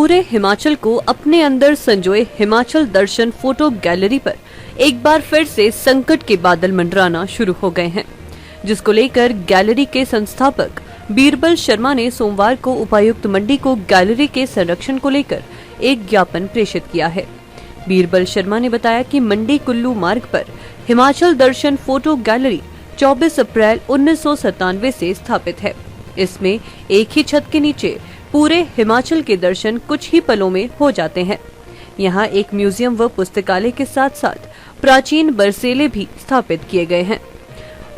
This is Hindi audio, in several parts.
पूरे हिमाचल को अपने अंदर संजोए हिमाचल दर्शन फोटो गैलरी पर एक बार फिर से संकट के बादल मंडराना शुरू हो गए हैं, जिसको लेकर गैलरी के संस्थापक बीरबल शर्मा ने सोमवार को उपायुक्त मंडी को गैलरी के संरक्षण को लेकर एक ज्ञापन प्रेषित किया है। बीरबल शर्मा ने बताया कि मंडी कुल्लू मार्ग पर हिमाचल दर्शन फोटो गैलरी 24 अप्रैल 1997 से स्थापित है। इसमें एक ही छत के नीचे पूरे हिमाचल के दर्शन कुछ ही पलों में हो जाते हैं। यहाँ एक म्यूजियम व पुस्तकालय के साथ साथ प्राचीन बरसेले भी स्थापित किए गए हैं।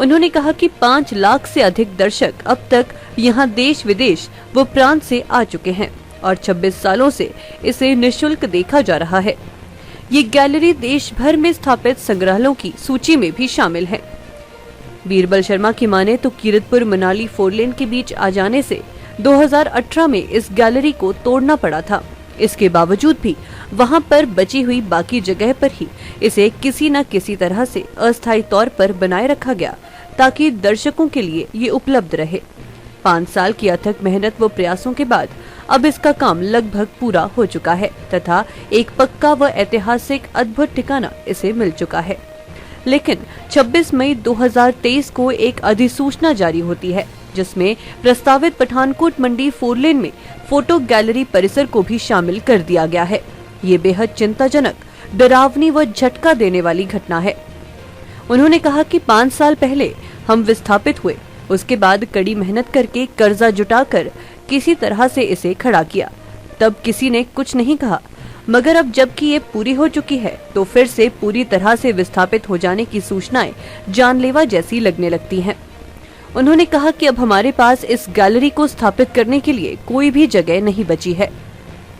उन्होंने कहा कि 5 लाख से अधिक दर्शक अब तक यहाँ देश विदेश व प्रांत से आ चुके हैं और 26 सालों से इसे निःशुल्क देखा जा रहा है। ये गैलरी देश भर में स्थापित संग्रहालयों की सूची में भी शामिल है। बीरबल शर्मा की माने तो कीरतपुर मनाली 4 लेन के बीच आ जाने से 2018 में इस गैलरी को तोड़ना पड़ा था। इसके बावजूद भी वहां पर बची हुई बाकी जगह पर ही इसे किसी न किसी तरह से अस्थायी तौर पर बनाए रखा गया ताकि दर्शकों के लिए ये उपलब्ध रहे। 5 साल की अथक मेहनत व प्रयासों के बाद अब इसका काम लगभग पूरा हो चुका है तथा एक पक्का व ऐतिहासिक अद्भुत ठिकाना इसे मिल चुका है। लेकिन 26 मई 2023 को एक अधिसूचना जारी होती है, जिसमें प्रस्तावित पठानकोट मंडी 4 लेन में फोटो गैलरी परिसर को भी शामिल कर दिया गया है। ये बेहद चिंताजनक, डरावनी व झटका देने वाली घटना है। उन्होंने कहा कि 5 साल पहले हम विस्थापित हुए, उसके बाद कड़ी मेहनत करके कर्जा जुटाकर किसी तरह से इसे खड़ा किया। तब किसी ने कुछ नहीं कहा, मगर अब जबकि ये पूरी हो चुकी है तो फिर से पूरी तरह से विस्थापित हो जाने की सूचनाएं जानलेवा जैसी लगने लगती हैं। उन्होंने कहा कि अब हमारे पास इस गैलरी को स्थापित करने के लिए कोई भी जगह नहीं बची है।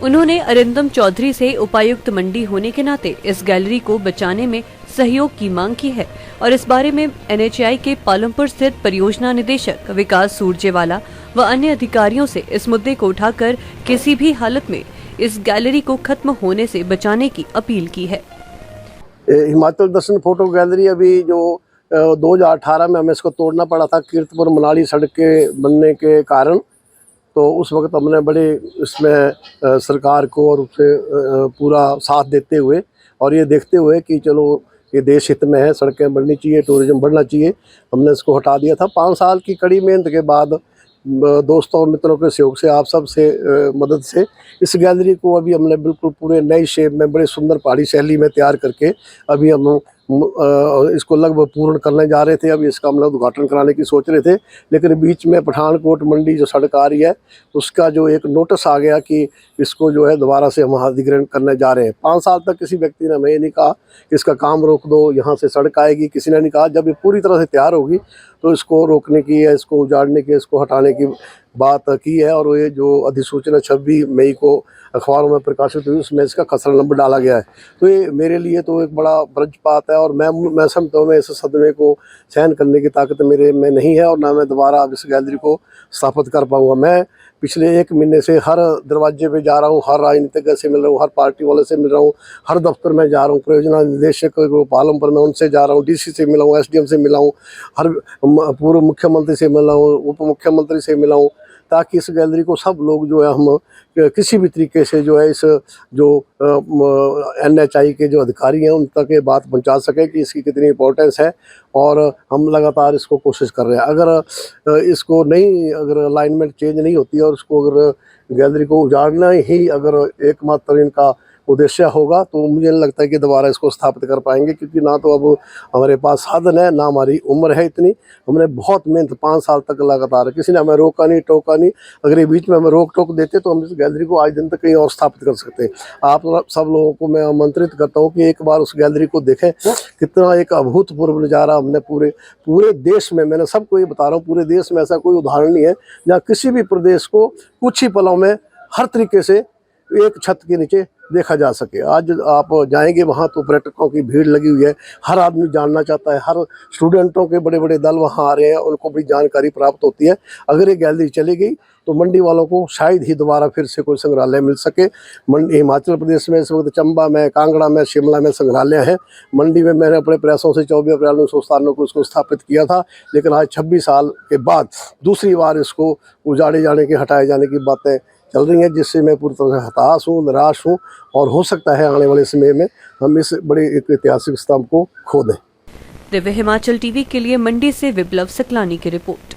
उन्होंने अरिंदम चौधरी से उपायुक्त मंडी होने के नाते इस गैलरी को बचाने में सहयोग की मांग की है और इस बारे में NHAI के पालमपुर स्थित परियोजना निदेशक विकास सूरजेवाला व अन्य अधिकारियों से इस मुद्दे को उठाकर किसी भी हालत में इस गैलरी को खत्म होने से बचाने की अपील की है। हिमाचल दर्शन फोटो गैलरी अभी जो 2018 में हमें इसको तोड़ना पड़ा था कीरतपुर मनाली सड़क के बनने के कारण, तो उस वक्त हमने बड़े इसमें सरकार को और उससे पूरा साथ देते हुए और ये देखते हुए कि चलो ये देश हित में है, सड़कें बढ़नी चाहिए, टूरिज्म बढ़ना चाहिए, हमने इसको हटा दिया था। 5 साल की कड़ी मेहनत के बाद दोस्तों और मित्रों के सहयोग से, आप सब से मदद से इस गैलरी को अभी हमने बिल्कुल पूरे नई शेप में बड़े सुंदर पहाड़ी शैली में तैयार करके अभी हम इसको लगभग पूर्ण करने जा रहे थे। अभी इसका हम लोग उद्घाटन कराने की सोच रहे थे, लेकिन बीच में पठानकोट मंडी जो सड़क आ रही है उसका जो एक नोटिस आ गया कि इसको जो है दोबारा से हम अधिग्रहण करने जा रहे हैं। 5 साल तक किसी व्यक्ति ने हमें ये नहीं कहा कि इसका काम रोक दो, यहाँ से सड़क आएगी, किसी ने नहीं कहा। जब ये पूरी तरह से तैयार होगी तो इसको रोकने की है, इसको उजाड़ने की, इसको हटाने की बात की है। और ये जो अधिसूचना 26 मई को अखबारों में प्रकाशित हुई उसमें इसका खसरा नंबर डाला गया है। तो ये मेरे लिए तो एक बड़ा वज्रपात है और मैं समझता हूँ मैं इस सदमे को सहन करने की ताकत मेरे में नहीं है और ना मैं दोबारा अब इस गैलरी को स्थापित कर पाऊँगा। मैं पिछले 1 महीने से हर दरवाजे पे जा रहा हूँ, हर राजनीतिज्ञ से मिल रहा हूँ, हर पार्टी वाले से मिल रहा हूँ, हर दफ्तर में जा रहा हूँ, परियोजना निदेशक पालमपुर में उनसे जा रहा हूँ, DC से मिला हूँ, SDM से मिला हूँ, हर पूर्व मुख्यमंत्री से मिला हूँ, उप मुख्यमंत्री से मिला हूँ, ताकि इस गैलरी को सब लोग जो है हम किसी भी तरीके से जो है इस जो NHAI के जो अधिकारी हैं उन तक ये बात पहुंचा सके कि इसकी कितनी इम्पोर्टेंस है। और हम लगातार इसको कोशिश कर रहे हैं। अगर इसको नहीं, अगर अलाइनमेंट चेंज नहीं होती है और उसको अगर गैलरी को उजाड़ना ही अगर एकमात्र इनका उद्देश्य होगा तो मुझे नहीं लगता है कि दोबारा इसको स्थापित कर पाएंगे, क्योंकि ना तो अब हमारे पास साधन है, ना हमारी उम्र है इतनी। हमने बहुत मेहनत 5 साल तक लगातार, किसी ने हमें रोका नहीं, टोका नहीं। अगर ये बीच में हमें रोक टोक देते तो हम इस गैलरी को आज दिन तक कहीं और स्थापित कर सकते हैं। आप सब लोगों को मैं आमंत्रित करता हूँ कि एक बार उस गैलरी को देखें। कितना एक अभूतपूर्व नज़ारा हमने पूरे देश में, मैंने सबको ये बता रहा हूँ, पूरे देश में ऐसा कोई उदाहरण नहीं है जहाँ किसी भी प्रदेश को कुछ ही पलों में हर तरीके से एक छत के नीचे देखा जा सके। आज आप जाएंगे वहाँ तो पर्यटकों की भीड़ लगी हुई है, हर आदमी जानना चाहता है, हर स्टूडेंटों के बड़े बड़े दल वहाँ आ रहे हैं, उनको बड़ी जानकारी प्राप्त होती है। अगर ये गैलरी चली गई तो मंडी वालों को शायद ही दोबारा फिर से कोई संग्रहालय मिल सके। मंडी हिमाचल प्रदेश में इस वक्त चंबा में, कांगड़ा में, शिमला में संग्रहालय हैं। मंडी में मैंने अपने प्रयासों से 24 अप्रैल 1997 को इसको स्थापित किया था, लेकिन आज 26 साल के बाद दूसरी बार इसको उजाड़े जाने की, हटाए जाने की बातें चल रही हैं, जिससे मैं पूरी तरह से हताश हूँ, निराश हूँ, और हो सकता है आने वाले समय में हम इस बड़े एक ऐतिहासिक स्तंभ को खो दें। दिव्य हिमाचल टीवी के लिए मंडी से विप्लव सकलानी की रिपोर्ट।